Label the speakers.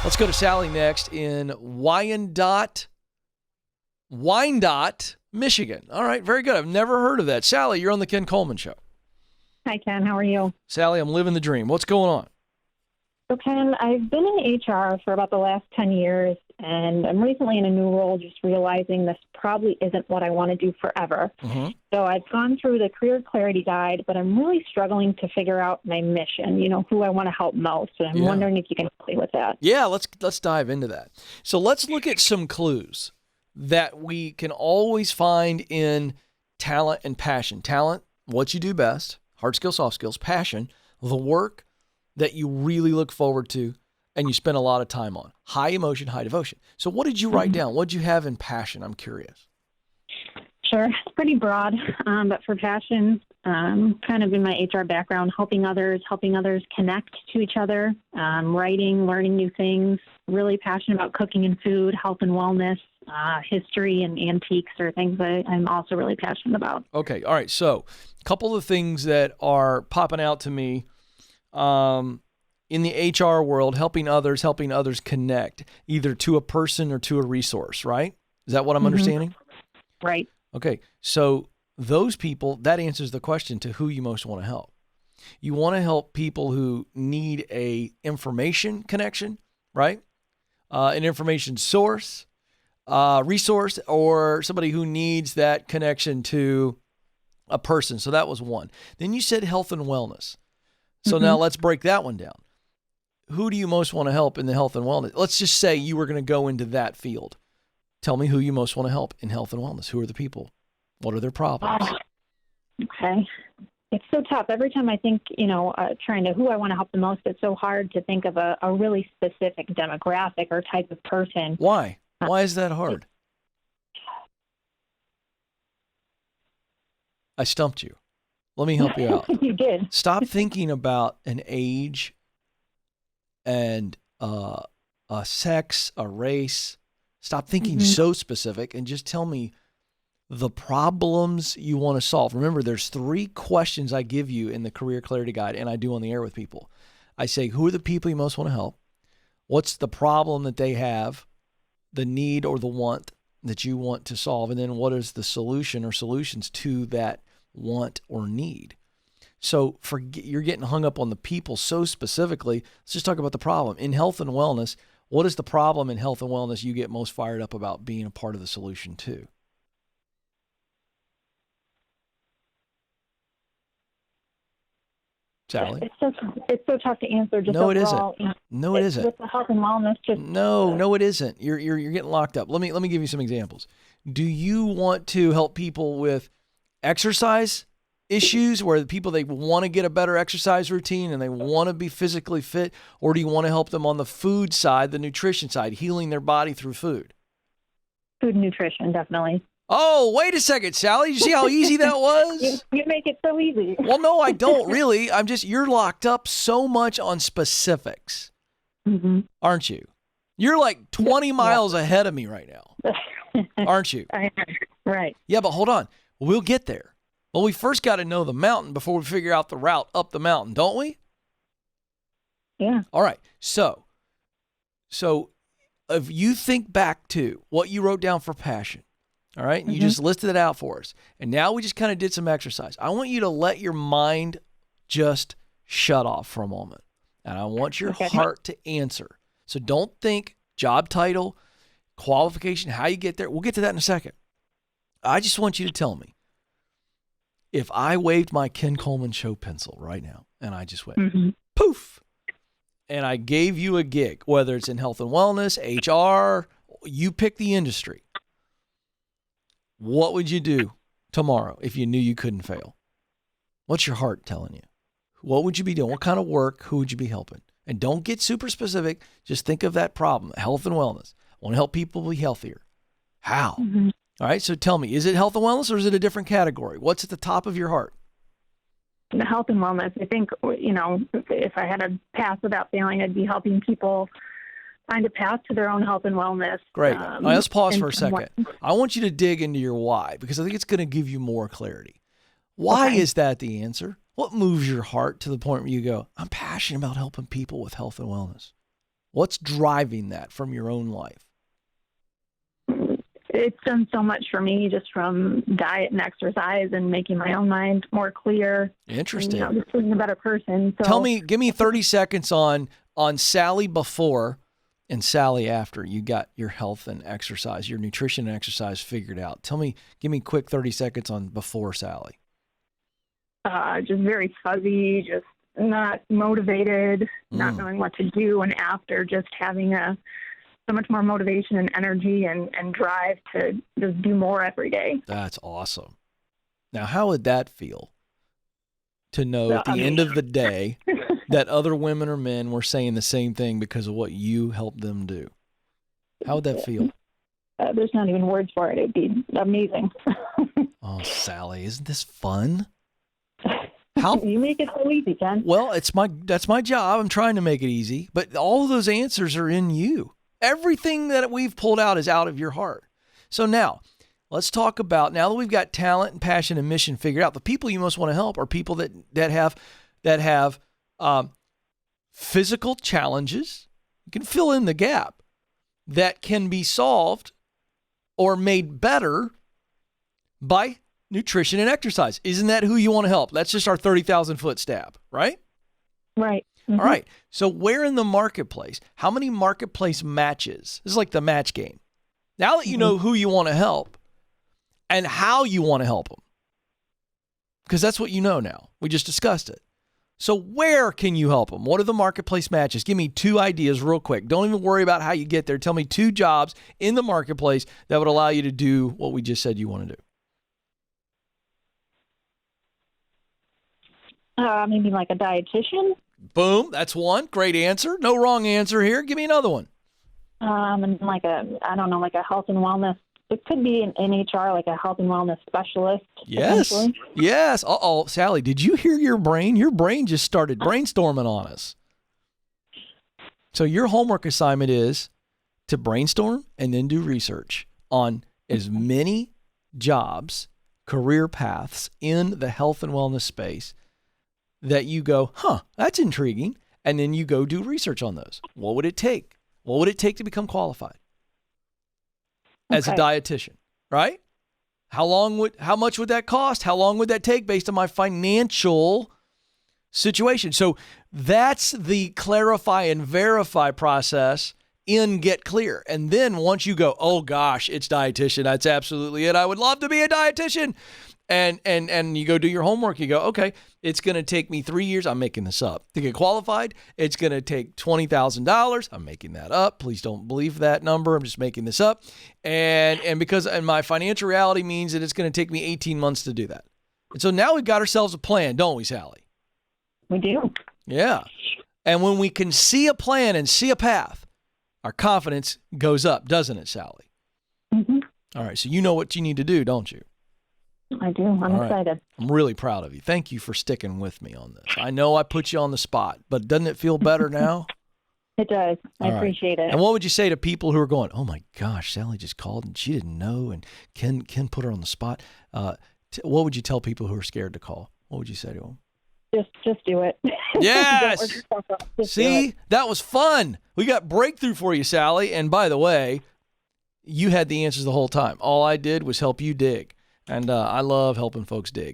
Speaker 1: Let's go to Sally next in Wyandotte, Michigan. All right, very good. I've never heard of that. Sally, you're on the Ken Coleman Show.
Speaker 2: Hi, Ken. How are you?
Speaker 1: Sally, I'm living the dream. What's going on?
Speaker 2: So, Ken, I've been in HR for about the last 10 years, and I'm recently in a new role just realizing this probably isn't what I want to do forever.
Speaker 1: Mm-hmm.
Speaker 2: So I've gone through the Career Clarity Guide, but I'm really struggling to figure out my mission, who I want to help most. And I'm wondering if you can help me with that.
Speaker 1: Yeah, let's dive into that. So let's look at some clues that we can always find in talent and passion. Talent, what you do best, hard skills, soft skills. Passion, the work that you really look forward to and you spend a lot of time on. High emotion, high devotion. So what did you write down? What did you have in passion? I'm curious.
Speaker 2: Sure. It's pretty broad, but for passion, kind of in my HR background, helping others connect to each other, writing, learning new things, really passionate about cooking and food, health and wellness, history and antiques are things that I'm also really passionate about.
Speaker 1: Okay. All right. So a couple of things that are popping out to me in the HR world, helping others connect either to a person or to a resource, right? Is that what I'm understanding?
Speaker 2: Right.
Speaker 1: Okay. So those people, that answers the question to who you most want to help. You want to help people who need a information connection, right? An information source, resource, or somebody who needs that connection to a person. So that was one. Then you said health and wellness. So now let's break that one down. Who do you most want to help in the health and wellness? Let's just say you were going to go into that field. Tell me who you most want to help in health and wellness. Who are the people? What are their problems?
Speaker 2: Okay. It's so tough. Every time I think, trying to who I want to help the most, it's so hard to think of a really specific demographic or type of person.
Speaker 1: Why? Why is that hard? I stumped you. Let me help you out.
Speaker 2: You did.
Speaker 1: Stop thinking about an age and a sex, a race. Stop thinking so specific and just tell me the problems you want to solve. Remember, there's 3 questions I give you in the Career Clarity Guide, and I do on the air with people. I say, who are the people you most want to help? What's the problem that they have, the need or the want that you want to solve? And then what is the solution or solutions to that want or need? So you're getting hung up on the people so specifically. Let's just talk about the problem. In health and wellness, what is the problem in health and wellness you get most fired up about being a part of the solution to? Sally?
Speaker 2: It's so tough to answer. Just
Speaker 1: no,
Speaker 2: overall,
Speaker 1: it isn't. No, it isn't.
Speaker 2: With the health and wellness,
Speaker 1: no, it isn't. You're getting locked up. Let me give you some examples. Do you want to help people with exercise issues, where the people, they want to get a better exercise routine and they want to be physically fit, or do you want to help them on the food side, the nutrition side, healing their body through food?
Speaker 2: Food and nutrition, definitely.
Speaker 1: Oh, wait a second, Sally. You see how easy that was?
Speaker 2: You make it so easy.
Speaker 1: Well, no, I don't really. You're locked up so much on specifics, aren't you? You're like 20 miles ahead of me right now, aren't you?
Speaker 2: Right.
Speaker 1: Yeah, but hold on. We'll get there. Well, we first got to know the mountain before we figure out the route up the mountain, don't we?
Speaker 2: Yeah.
Speaker 1: All right. So if you think back to what you wrote down for passion, all right, and you just listed it out for us, and now we just kind of did some exercise. I want you to let your mind just shut off for a moment, and I want your heart to answer. So don't think job title, qualification, how you get there. We'll get to that in a second. I just want you to tell me, if I waved my Ken Coleman Show pencil right now and I just went poof, and I gave you a gig, whether it's in health and wellness, HR, you pick the industry, what would you do tomorrow if you knew you couldn't fail? What's your heart telling you? What would you be doing? What kind of work? Who would you be helping? And don't get super specific. Just think of that problem, health and wellness. I want to help people be healthier. How? All right, so tell me, is it health and wellness or is it a different category? What's at the top of your heart?
Speaker 2: The health and wellness. I think, if I had a path without failing, I'd be helping people find a path to their own health and wellness.
Speaker 1: Great. All right, let's pause for a second. I want you to dig into your why, because I think it's going to give you more clarity. Why is that the answer? What moves your heart to the point where you go, I'm passionate about helping people with health and wellness? What's driving that from your own life?
Speaker 2: It's done so much for me, just from diet and exercise and making my own mind more clear.
Speaker 1: Interesting.
Speaker 2: And, just being a better person. So
Speaker 1: Give me 30 seconds on Sally before and Sally after you got your health and exercise, your nutrition and exercise figured out. Give me quick 30 seconds on before Sally.
Speaker 2: Just very fuzzy, just not motivated, not knowing what to do, and after just having so much more motivation and energy and drive to just do more every day.
Speaker 1: That's awesome. Now, how would that feel to know at the end of the day that other women or men were saying the same thing because of what you helped them do? How would that feel?
Speaker 2: There's not even words for it. It'd be amazing.
Speaker 1: Oh, Sally, isn't this fun?
Speaker 2: You make it so easy, Ken.
Speaker 1: Well, that's my job. I'm trying to make it easy, but all of those answers are in you. Everything that we've pulled out is out of your heart. So now, let's talk about, now that we've got talent and passion and mission figured out, the people you most want to help are people that have physical challenges. You can fill in the gap that can be solved or made better by nutrition and exercise. Isn't that who you want to help? That's just our 30,000 foot stab, right?
Speaker 2: Right. Mm-hmm.
Speaker 1: All right. So where in the marketplace, how many marketplace matches? This is like the match game. Now that you know who you want to help and how you want to help them, because that's what you know now. We just discussed it. So where can you help them? What are the marketplace matches? Give me 2 ideas real quick. Don't even worry about how you get there. Tell me 2 jobs in the marketplace that would allow you to do what we just said you want to do.
Speaker 2: Maybe like a dietitian.
Speaker 1: Boom. That's one. Great answer. No wrong answer here. Give me another one.
Speaker 2: And like a health and wellness. It could be an HR, like a health and wellness specialist.
Speaker 1: Yes. Yes. Uh-oh. Sally, did you hear your brain? Your brain just started brainstorming on us. So your homework assignment is to brainstorm and then do research on as many jobs, career paths in the health and wellness space that you go, that's intriguing. And then you go do research on those. What would it take? What would it take to become qualified as a dietitian, right? How much would that cost? How long would that take based on my financial situation? So that's the clarify and verify process in Get Clear. And then once you go, oh gosh, it's dietitian. That's absolutely it. I would love to be a dietitian. And you go do your homework. You go, okay, it's going to take me 3 years. I'm making this up. To get qualified, it's going to take $20,000. I'm making that up. Please don't believe that number. I'm just making this up. And because my financial reality means that it's going to take me 18 months to do that. And so now we've got ourselves a plan, don't we, Sally?
Speaker 2: We do.
Speaker 1: Yeah. And when we can see a plan and see a path, our confidence goes up, doesn't it, Sally?
Speaker 2: Mm-hmm.
Speaker 1: All right. So you know what you need to do, don't you?
Speaker 2: I do. I'm excited.
Speaker 1: I'm really proud of you. Thank you for sticking with me on this. I know I put you on the spot, but doesn't it feel better now?
Speaker 2: It does. I appreciate it.
Speaker 1: And what would you say to people who are going, oh my gosh, Sally just called and she didn't know and Ken put her on the spot? What would you tell people who are scared to call? What would you say to them?
Speaker 2: Just do it.
Speaker 1: Yes. See, that was fun. We got breakthrough for you, Sally. And by the way, you had the answers the whole time. All I did was help you dig. And I love helping folks dig.